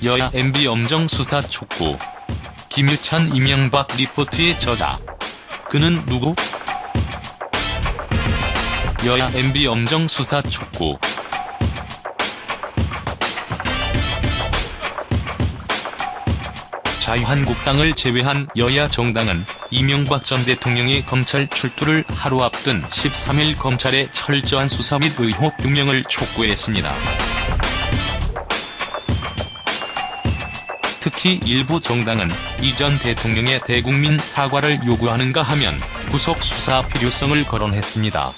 여야 MB 엄정 수사 촉구. 김유찬 이명박 리포트의 저자. 그는 누구? 여야 MB 엄정 수사 촉구. 자유한국당을 제외한 여야 정당은 이명박 전 대통령의 검찰 출두를 하루 앞둔 13일 검찰의 철저한 수사 및 의혹 규명을 촉구했습니다. 특히 일부 정당은 이 전 대통령의 대국민 사과를 요구하는가 하면 구속 수사 필요성을 거론했습니다.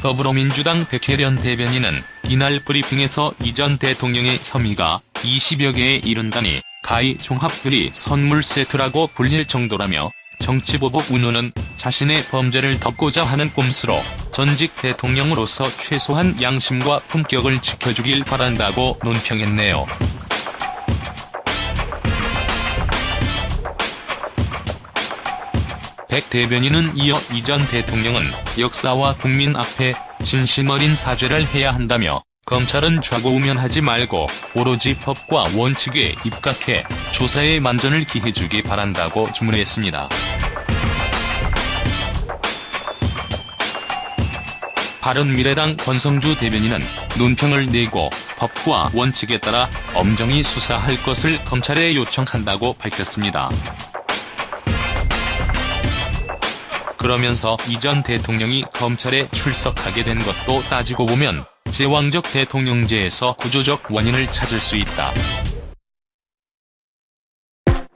더불어민주당 백혜련 대변인은 이날 브리핑에서 이 전 대통령의 혐의가 20여 개에 이른다니 가히 종합결의 선물 세트라고 불릴 정도라며 정치보복 운운은 자신의 범죄를 덮고자 하는 꼼수로 전직 대통령으로서 최소한 양심과 품격을 지켜주길 바란다고 논평했네요. 백 대변인은 이어 이 전 대통령은 역사와 국민 앞에 진심 어린 사죄를 해야 한다며 검찰은 좌고우면하지 말고 오로지 법과 원칙에 입각해 조사에 만전을 기해주기 바란다고 주문했습니다. 바른미래당 권성주 대변인은 논평을 내고 법과 원칙에 따라 엄정히 수사할 것을 검찰에 요청한다고 밝혔습니다. 그러면서 이 전 대통령이 검찰에 출석하게 된 것도 따지고 보면 제왕적 대통령제에서 구조적 원인을 찾을 수 있다.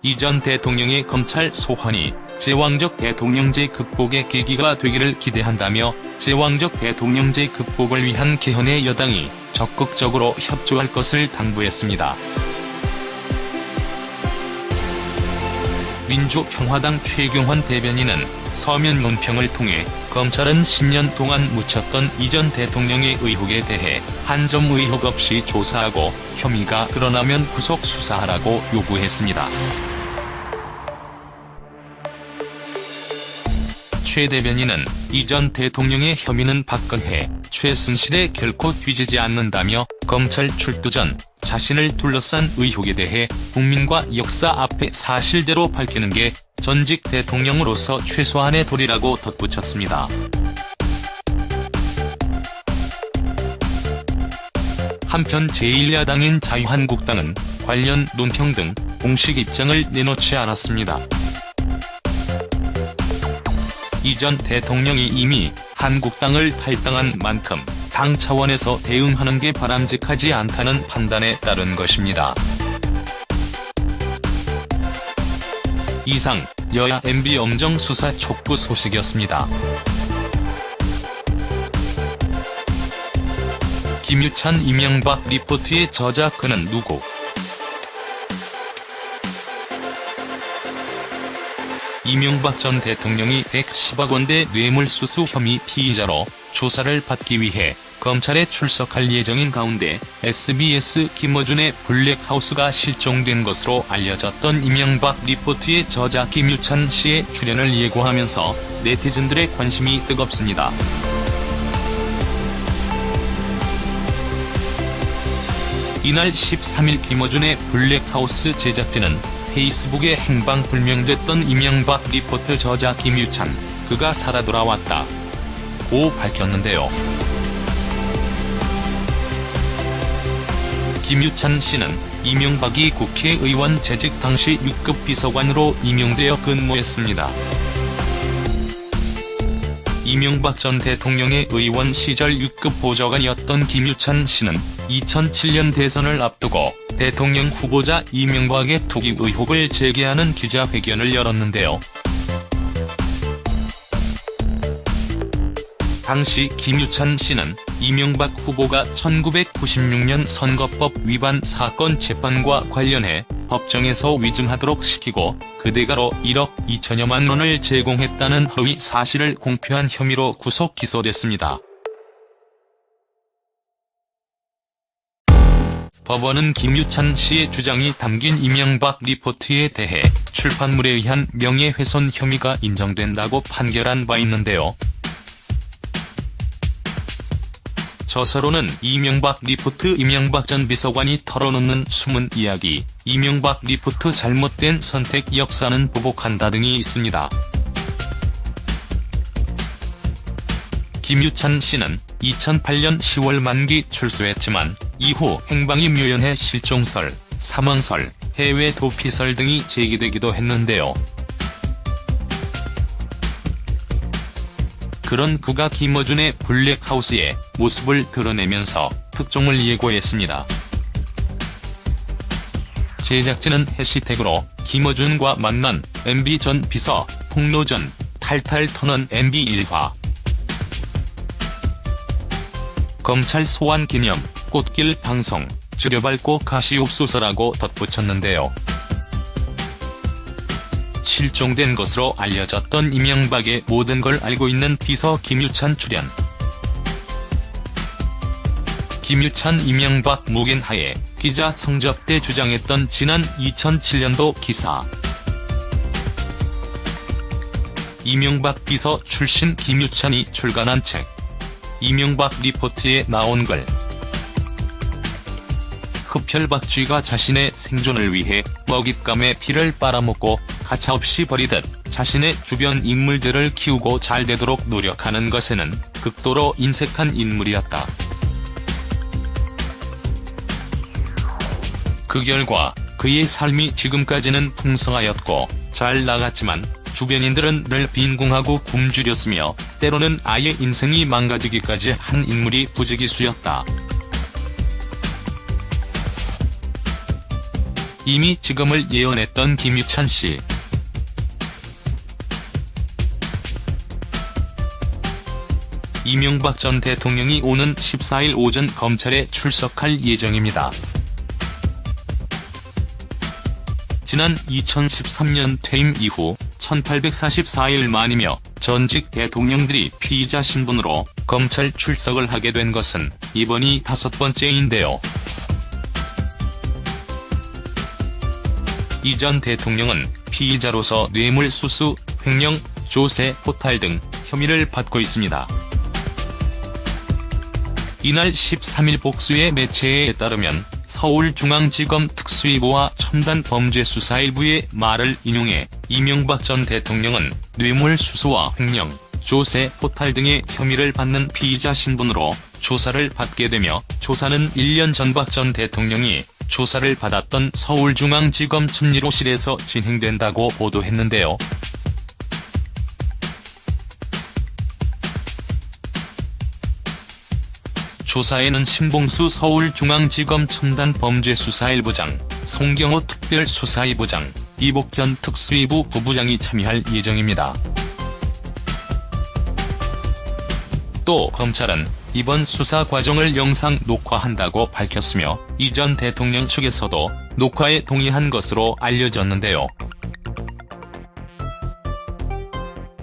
이 전 대통령의 검찰 소환이 제왕적 대통령제 극복의 계기가 되기를 기대한다며 제왕적 대통령제 극복을 위한 개헌의 여당이 적극적으로 협조할 것을 당부했습니다. 민주평화당 최경환 대변인은 서면 논평을 통해 검찰은 10년 동안 묻혔던 이 전 대통령의 의혹에 대해 한 점 의혹 없이 조사하고 혐의가 드러나면 구속 수사하라고 요구했습니다. 최 대변인은 이 전 대통령의 혐의는 박근혜, 최순실에 결코 뒤지지 않는다며 검찰 출두 전 자신을 둘러싼 의혹에 대해 국민과 역사 앞에 사실대로 밝히는 게 전직 대통령으로서 최소한의 도리라고 덧붙였습니다. 한편 제1야당인 자유한국당은 관련 논평 등 공식 입장을 내놓지 않았습니다. 이 전 대통령이 이미 한국당을 탈당한 만큼 당 차원에서 대응하는 게 바람직하지 않다는 판단에 따른 것입니다. 이상 여야 MB 엄정 수사 촉구 소식이었습니다. 김유찬 이명박 리포트의 저자 그는 누구? 이명박 전 대통령이 110억 원대 뇌물수수 혐의 피의자로 조사를 받기 위해 검찰에 출석할 예정인 가운데 SBS 김어준의 블랙하우스가 실종된 것으로 알려졌던 이명박 리포트의 저자 김유찬 씨의 출연을 예고하면서 네티즌들의 관심이 뜨겁습니다. 이날 13일 김어준의 블랙하우스 제작진은 페이스북에 행방불명됐던 이명박 리포트 저자 김유찬, 그가 살아 돌아왔다 고 밝혔는데요. 김유찬 씨는 이명박이 국회의원 재직 당시 6급 비서관으로 임용되어 근무했습니다. 이명박 전 대통령의 의원 시절 6급 보좌관이었던 김유찬 씨는 2007년 대선을 앞두고 대통령 후보자 이명박의 투기 의혹을 제기하는 기자회견을 열었는데요. 당시 김유찬 씨는 이명박 후보가 1996년 선거법 위반 사건 재판과 관련해 법정에서 위증하도록 시키고 그 대가로 1억 2천여만 원을 제공했다는 허위 사실을 공표한 혐의로 구속 기소됐습니다. 법원은 김유찬 씨의 주장이 담긴 이명박 리포트에 대해 출판물에 의한 명예훼손 혐의가 인정된다고 판결한 바 있는데요. 저서로는 이명박 리포트 이명박 전 비서관이 털어놓는 숨은 이야기, 이명박 리포트 잘못된 선택 역사는 보복한다 등이 있습니다. 김유찬 씨는 2008년 10월 만기 출소했지만 이후 행방임묘연해 실종설, 사망설, 해외 도피설 등이 제기되기도 했는데요. 그런 그가 김어준의 블랙하우스의 모습을 드러내면서 특종을 예고했습니다. 제작진은 해시태그로 김어준과 만난 MB 전 비서, 폭로 전, 탈탈 터는 MB 일화, 검찰 소환 기념, 꽃길 방송, 지려밟고 가시옥소서라고 덧붙였는데요. 실종된 것으로 알려졌던 이명박의 모든 걸 알고 있는 비서 김유찬 출연. 김유찬 이명박 묵인하에 기자 성접 때 주장했던 지난 2007년도 기사. 이명박 비서 출신 김유찬이 출간한 책. 이명박 리포트에 나온 글. 흡혈박쥐가 자신의 생존을 위해 먹잇감의 피를 빨아먹고 가차없이 버리듯 자신의 주변 인물들을 키우고 잘 되도록 노력하는 것에는 극도로 인색한 인물이었다. 그 결과 그의 삶이 지금까지는 풍성하였고 잘 나갔지만 주변인들은 늘 빈궁하고 굶주렸으며 때로는 아예 인생이 망가지기까지 한 인물이 부지기수였다. 이미 지금을 예언했던 김유찬 씨. 이명박 전 대통령이 오는 14일 오전 검찰에 출석할 예정입니다. 지난 2013년 퇴임 이후 1844일 만이며 전직 대통령들이 피의자 신분으로 검찰 출석을 하게 된 것은 이번이 5번째인데요. 이 전 대통령은 피의자로서 뇌물수수, 횡령, 조세, 포탈 등 혐의를 받고 있습니다. 이날 13일 복수의 매체에 따르면 서울중앙지검 특수위보와 첨단범죄수사일부의 말을 인용해 이명박 전 대통령은 뇌물수수와 횡령, 조세, 포탈 등의 혐의를 받는 피의자 신분으로 조사를 받게 되며 조사는 1년 전 박 전 대통령이 조사를 받았던 서울중앙지검 천리로실에서 진행된다고 보도했는데요. 조사에는 신봉수 서울중앙지검 첨단범죄수사일부장, 송경호 특별수사이부장, 이복현 특수위부 부부장이 참여할 예정입니다. 또 검찰은 이번 수사 과정을 영상 녹화한다고 밝혔으며 이 전 대통령 측에서도 녹화에 동의한 것으로 알려졌는데요.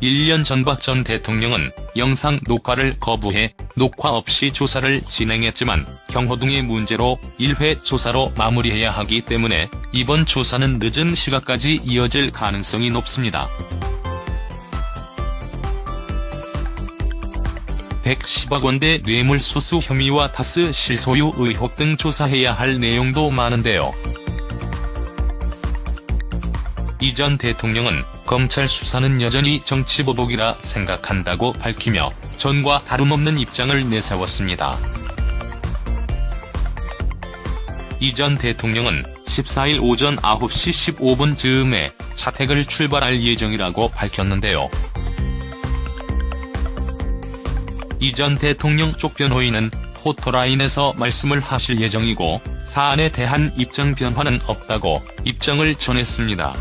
1년 전 박 전 대통령은 영상 녹화를 거부해 녹화 없이 조사를 진행했지만 경호 등의 문제로 1회 조사로 마무리해야 하기 때문에 이번 조사는 늦은 시각까지 이어질 가능성이 높습니다. 110억 원대 뇌물수수 혐의와 다스 실소유 의혹 등 조사해야 할 내용도 많은데요. 이 전 대통령은 검찰 수사는 여전히 정치보복이라 생각한다고 밝히며 전과 다름없는 입장을 내세웠습니다. 이 전 대통령은 14일 오전 9시 15분 즈음에 자택을 출발할 예정이라고 밝혔는데요. 이 전 대통령 쪽 변호인은 포토라인에서 말씀을 하실 예정이고 사안에 대한 입장 변화는 없다고 입장을 전했습니다.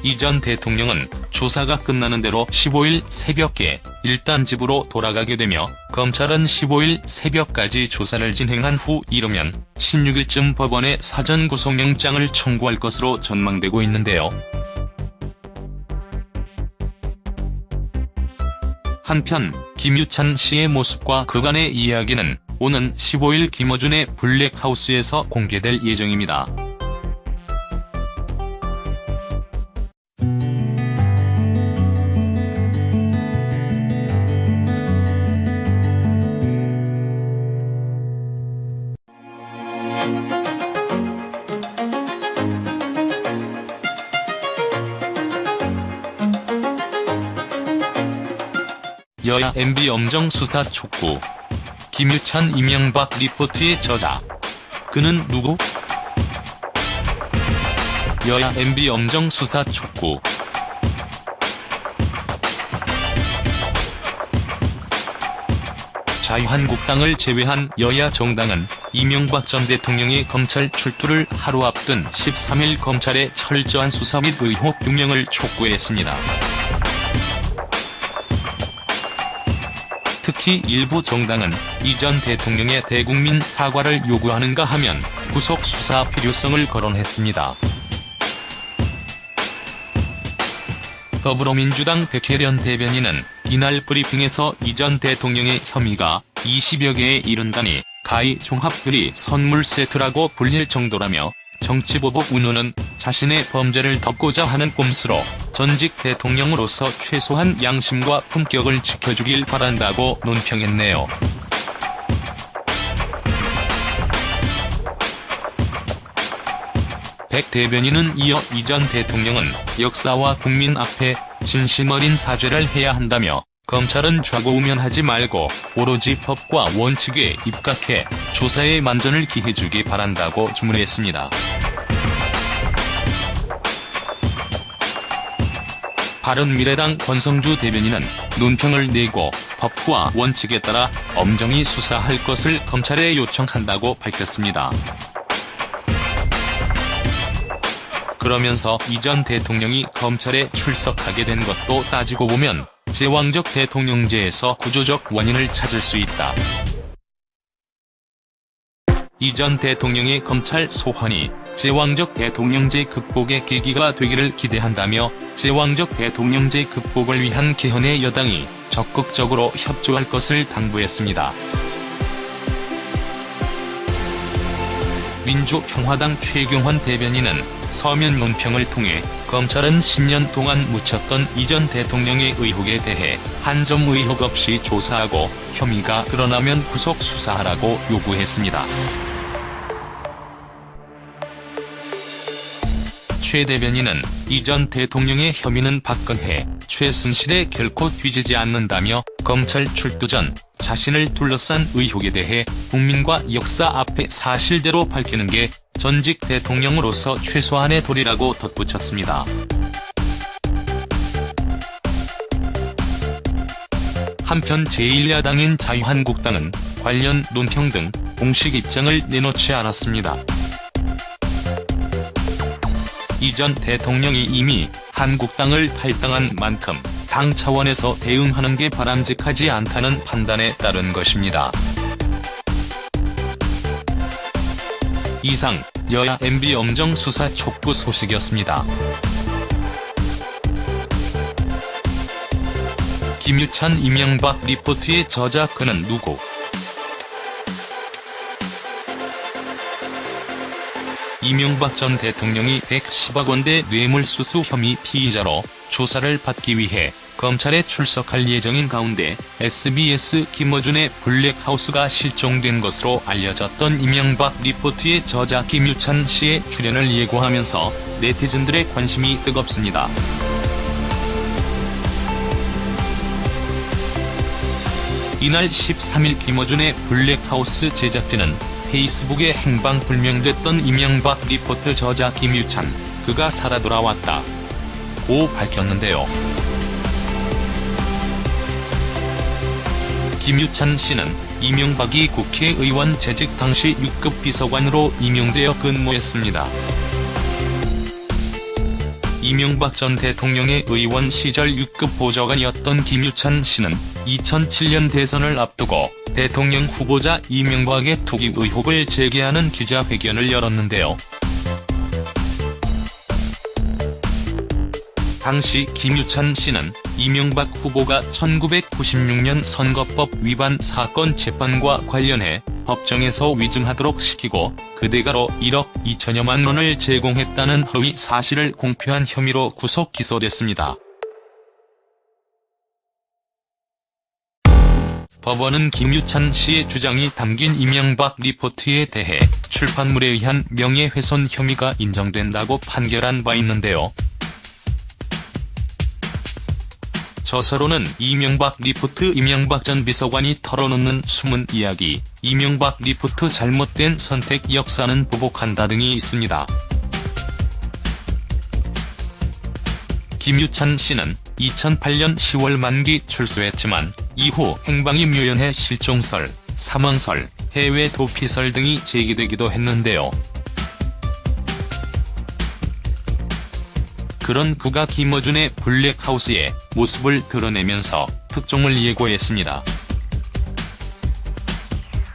이 전 대통령은 조사가 끝나는 대로 15일 새벽에 일단 집으로 돌아가게 되며 검찰은 15일 새벽까지 조사를 진행한 후 이르면 16일쯤 법원에 사전 구속영장을 청구할 것으로 전망되고 있는데요. 한편 김유찬 씨의 모습과 그간의 이야기는 오는 15일 김어준의 블랙하우스에서 공개될 예정입니다. 여야 MB 엄정 수사 촉구. 김유찬 이명박 리포트의 저자. 그는 누구? 여야 MB 엄정 수사 촉구. 자유한국당을 제외한 여야 정당은 이명박 전 대통령의 검찰 출두를 하루 앞둔 13일 검찰의 철저한 수사 및 의혹 규명을 촉구했습니다. 특히 일부 정당은 이 전 대통령의 대국민 사과를 요구하는가 하면 구속 수사 필요성을 거론했습니다. 더불어민주당 백혜련 대변인은 이날 브리핑에서 이 전 대통령의 혐의가 20여 개에 이른다니 가히 종합비리 선물 세트라고 불릴 정도라며 정치보복 운운은 자신의 범죄를 덮고자 하는 꼼수로 전직 대통령으로서 최소한 양심과 품격을 지켜주길 바란다고 논평했네요. 백 대변인은 이어 이 전 대통령은 역사와 국민 앞에 진심 어린 사죄를 해야 한다며 검찰은 좌고우면하지 말고 오로지 법과 원칙에 입각해 조사에 만전을 기해주기 바란다고 주문했습니다. 바른미래당 권성주 대변인은 논평을 내고 법과 원칙에 따라 엄정히 수사할 것을 검찰에 요청한다고 밝혔습니다. 그러면서 이 전 대통령이 검찰에 출석하게 된 것도 따지고 보면 제왕적 대통령제에서 구조적 원인을 찾을 수 있다. 이 전 대통령의 검찰 소환이 제왕적 대통령제 극복의 계기가 되기를 기대한다며 제왕적 대통령제 극복을 위한 개헌의 여당이 적극적으로 협조할 것을 당부했습니다. 민주평화당 최경환 대변인은 서면 논평을 통해 검찰은 10년 동안 묻혔던 이 전 대통령의 의혹에 대해 한 점 의혹 없이 조사하고 혐의가 드러나면 구속 수사하라고 요구했습니다. 최 대변인은 이 전 대통령의 혐의는 박근혜, 최순실에 결코 뒤지지 않는다며 검찰 출두 전 자신을 둘러싼 의혹에 대해 국민과 역사 앞에 사실대로 밝히는 게 전직 대통령으로서 최소한의 도리라고 덧붙였습니다. 한편 제1야당인 자유한국당은 관련 논평 등 공식 입장을 내놓지 않았습니다. 이 전 대통령이 이미 한국당을 탈당한 만큼 당 차원에서 대응하는 게 바람직하지 않다는 판단에 따른 것입니다. 이상 여야 MB 엄정 수사 촉구 소식이었습니다. 김유찬 이명박 리포트의 저자 그는 누구? 이명박 전 대통령이 110억 원대 뇌물수수 혐의 피의자로 조사를 받기 위해 검찰에 출석할 예정인 가운데 SBS 김어준의 블랙하우스가 실종된 것으로 알려졌던 이명박 리포트의 저자 김유찬 씨의 출연을 예고하면서 네티즌들의 관심이 뜨겁습니다. 이날 13일 김어준의 블랙하우스 제작진은 페이스북에 행방불명됐던 이명박 리포트 저자 김유찬, 그가 살아 돌아왔다 고 밝혔는데요. 김유찬 씨는 이명박이 국회의원 재직 당시 6급 비서관으로 임용되어 근무했습니다. 이명박 전 대통령의 의원 시절 6급 보좌관이었던 김유찬 씨는 2007년 대선을 앞두고 대통령 후보자 이명박의 투기 의혹을 제기하는 기자회견을 열었는데요. 당시 김유찬 씨는 이명박 후보가 1996년 선거법 위반 사건 재판과 관련해 법정에서 위증하도록 시키고 그 대가로 1억 2천여만 원을 제공했다는 허위 사실을 공표한 혐의로 구속 기소됐습니다. 법원은 김유찬 씨의 주장이 담긴 이명박 리포트에 대해 출판물에 의한 명예훼손 혐의가 인정된다고 판결한 바 있는데요. 저서로는 이명박 리포트 이명박 전 비서관이 털어놓는 숨은 이야기, 이명박 리포트 잘못된 선택 역사는 보복한다 등이 있습니다. 김유찬 씨는 2008년 10월 만기 출소했지만 이후 행방이 묘연해 실종설, 사망설, 해외 도피설 등이 제기되기도 했는데요. 그런 그가 김어준의 블랙하우스의 모습을 드러내면서 특종을 예고했습니다.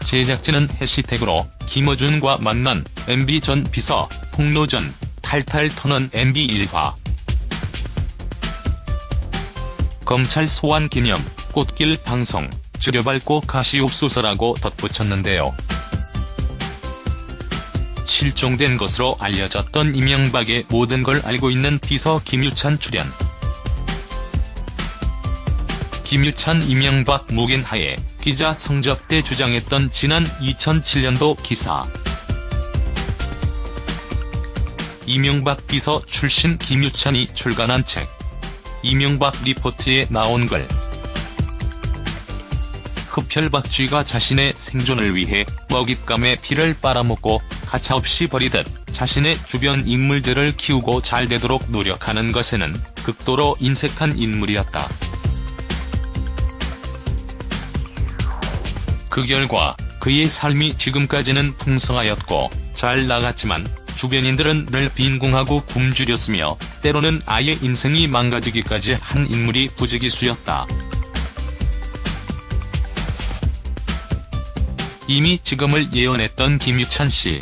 제작진은 해시태그로 김어준과 만난 MB 전 비서 폭로 전 탈탈 터는 MB 일화, 검찰 소환 기념 꽃길 방송 줄여밟고 가시옥소서라고 덧붙였는데요. 실종된 것으로 알려졌던 이명박의 모든 걸 알고 있는 비서 김유찬 출연. 김유찬 이명박 묵인하에 기자 성접 때 주장했던 지난 2007년도 기사. 이명박 비서 출신 김유찬이 출간한 책 이명박 리포트에 나온 글. 흡혈박쥐가 자신의 생존을 위해 먹잇감의 피를 빨아먹고 가차없이 버리듯 자신의 주변 인물들을 키우고 잘 되도록 노력하는 것에는 극도로 인색한 인물이었다. 그 결과 그의 삶이 지금까지는 풍성하였고 잘 나갔지만 주변인들은 늘 빈궁하고 굶주렸으며 때로는 아예 인생이 망가지기까지 한 인물이 부지기수였다. 이미 지금을 예언했던 김유찬 씨.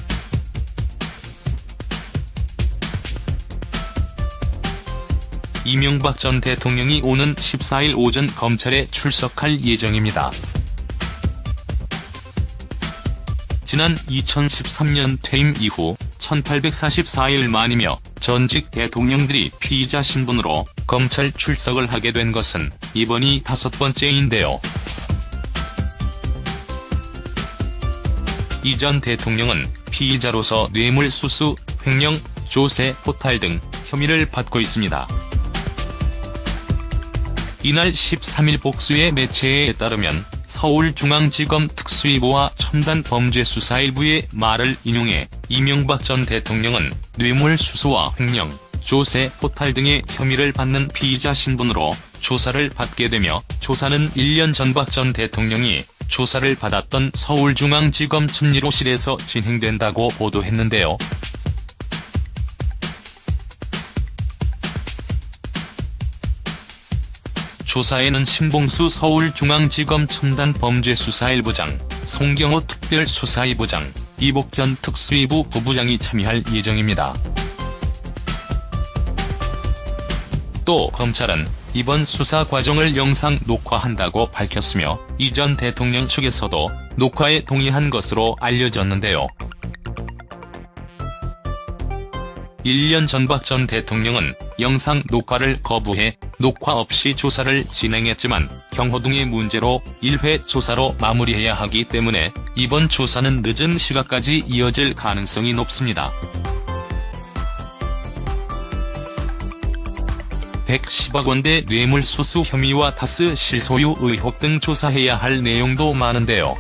이명박 전 대통령이 오는 14일 오전 검찰에 출석할 예정입니다. 지난 2013년 퇴임 이후 1844일 만이며 전직 대통령들이 피의자 신분으로 검찰 출석을 하게 된 것은 이번이 5번째인데요. 이 전 대통령은 피의자로서 뇌물수수, 횡령, 조세, 포탈 등 혐의를 받고 있습니다. 이날 13일 복수의 매체에 따르면 서울중앙지검 특수위부와 첨단범죄수사일부의 말을 인용해 이명박 전 대통령은 뇌물수수와 횡령, 조세, 포탈 등의 혐의를 받는 피의자 신분으로 조사를 받게 되며 조사는 1년 전 박 전 대통령이 조사를 받았던 서울중앙지검 천1호실에서 진행된다고 보도했는데요. 조사에는 신봉수 서울중앙지검 첨단범죄수사일부장, 송경호 특별수사이부장, 이복전 특수위부 부부장이 참여할 예정입니다. 또 검찰은 이번 수사 과정을 영상 녹화한다고 밝혔으며 이 전 대통령 측에서도 녹화에 동의한 것으로 알려졌는데요. 1년 전 박 전 대통령은 영상 녹화를 거부해 녹화 없이 조사를 진행했지만 경호 등의 문제로 1회 조사로 마무리해야 하기 때문에 이번 조사는 늦은 시각까지 이어질 가능성이 높습니다. 110억 원대 뇌물수수 혐의와 다스 실소유 의혹 등 조사해야 할 내용도 많은데요.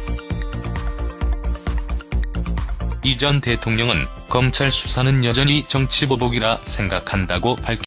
이 전 대통령은 검찰 수사는 여전히 정치보복이라 생각한다고 밝혔습니다.